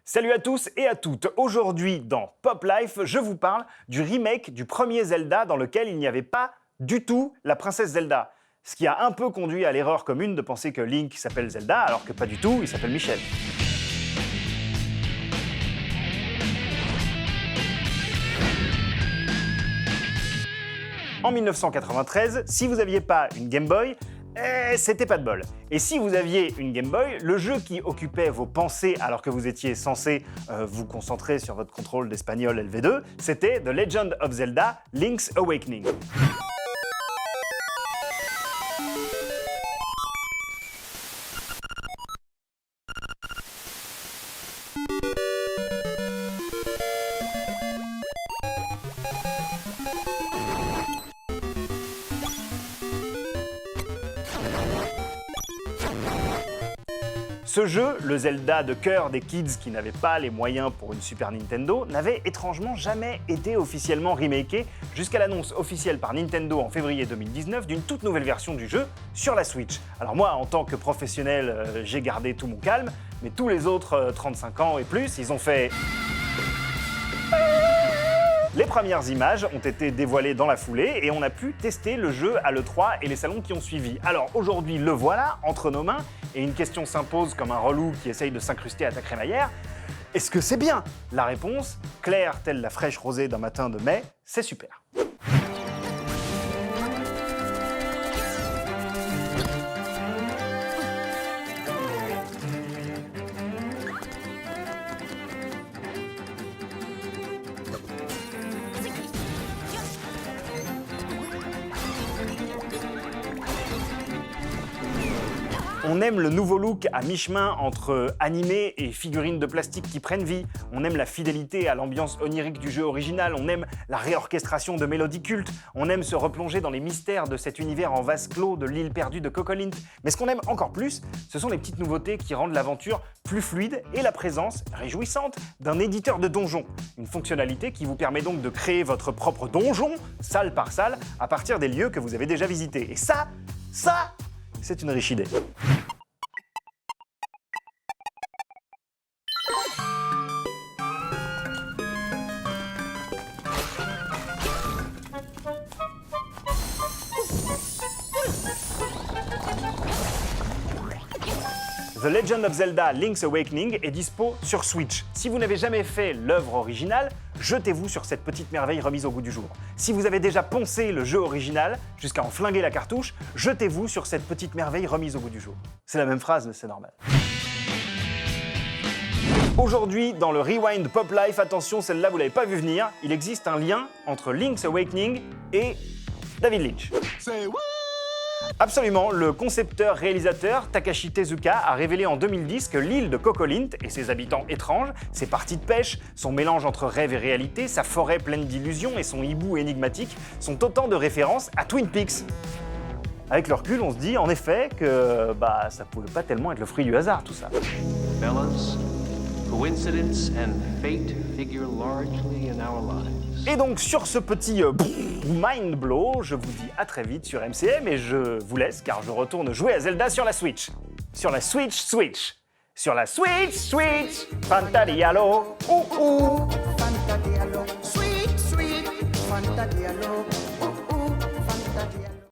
Salut à tous et à toutes. Aujourd'hui dans Pop Life, je vous parle du remake du premier Zelda dans lequel il n'y avait pas du tout la princesse Zelda. Ce qui a un peu conduit à l'erreur commune de penser que Link s'appelle Zelda alors que pas du tout, il s'appelle Michel. En 1993, si vous n'aviez pas une Game Boy, c'était pas de bol. Et si vous aviez une Game Boy, le jeu qui occupait vos pensées alors que vous étiez censé vous concentrer sur votre contrôle d'espagnol LV2, c'était The Legend of Zelda Link's Awakening. Ce jeu, le Zelda de cœur des kids qui n'avaient pas les moyens pour une Super Nintendo, n'avait étrangement jamais été officiellement remaké jusqu'à l'annonce officielle par Nintendo en février 2019 d'une toute nouvelle version du jeu sur la Switch. Alors moi, en tant que professionnel, j'ai gardé tout mon calme, mais tous les autres 35 ans et plus, ils ont fait... Les premières images ont été dévoilées dans la foulée et on a pu tester le jeu à l'E3 et les salons qui ont suivi. Alors aujourd'hui, le voilà, entre nos mains, et une question s'impose comme un relou qui essaye de s'incruster à ta crémaillère. Est-ce que c'est bien? La réponse, claire telle la fraîche rosée d'un matin de mai, c'est super. On aime le nouveau look à mi-chemin entre animé et figurines de plastique qui prennent vie. On aime la fidélité à l'ambiance onirique du jeu original. On aime la réorchestration de mélodies cultes. On aime se replonger dans les mystères de cet univers en vase clos de l'île perdue de Cocolint. Mais ce qu'on aime encore plus, ce sont les petites nouveautés qui rendent l'aventure plus fluide et la présence réjouissante d'un éditeur de donjons. Une fonctionnalité qui vous permet donc de créer votre propre donjon, salle par salle, à partir des lieux que vous avez déjà visités. Et ça, c'est une riche idée. The Legend of Zelda Link's Awakening est dispo sur Switch. Si vous n'avez jamais fait l'œuvre originale, jetez-vous sur cette petite merveille remise au goût du jour. Si vous avez déjà poncé le jeu original jusqu'à en flinguer la cartouche, jetez-vous sur cette petite merveille remise au goût du jour. C'est la même phrase, mais c'est normal. Aujourd'hui, dans le Rewind Pop Life, attention, celle-là vous l'avez pas vu venir, il existe un lien entre Link's Awakening et David Lynch. Absolument, le concepteur-réalisateur Takashi Tezuka a révélé en 2010 que l'île de Cocolint et ses habitants étranges, ses parties de pêche, son mélange entre rêve et réalité, sa forêt pleine d'illusions et son hibou énigmatique sont autant de références à Twin Peaks. Avec le recul, on se dit en effet que ça pouvait pas tellement être le fruit du hasard tout ça. Fellas, coincidence and fate figure largely in our lives. Et donc sur ce petit mind blow, je vous dis à très vite sur MCM et je vous laisse car je retourne jouer à Zelda sur la Switch. Sur la Switch. Sur la Switch. Fantadialo. Ouh. Fantadialo. Sweet, Fantadialo.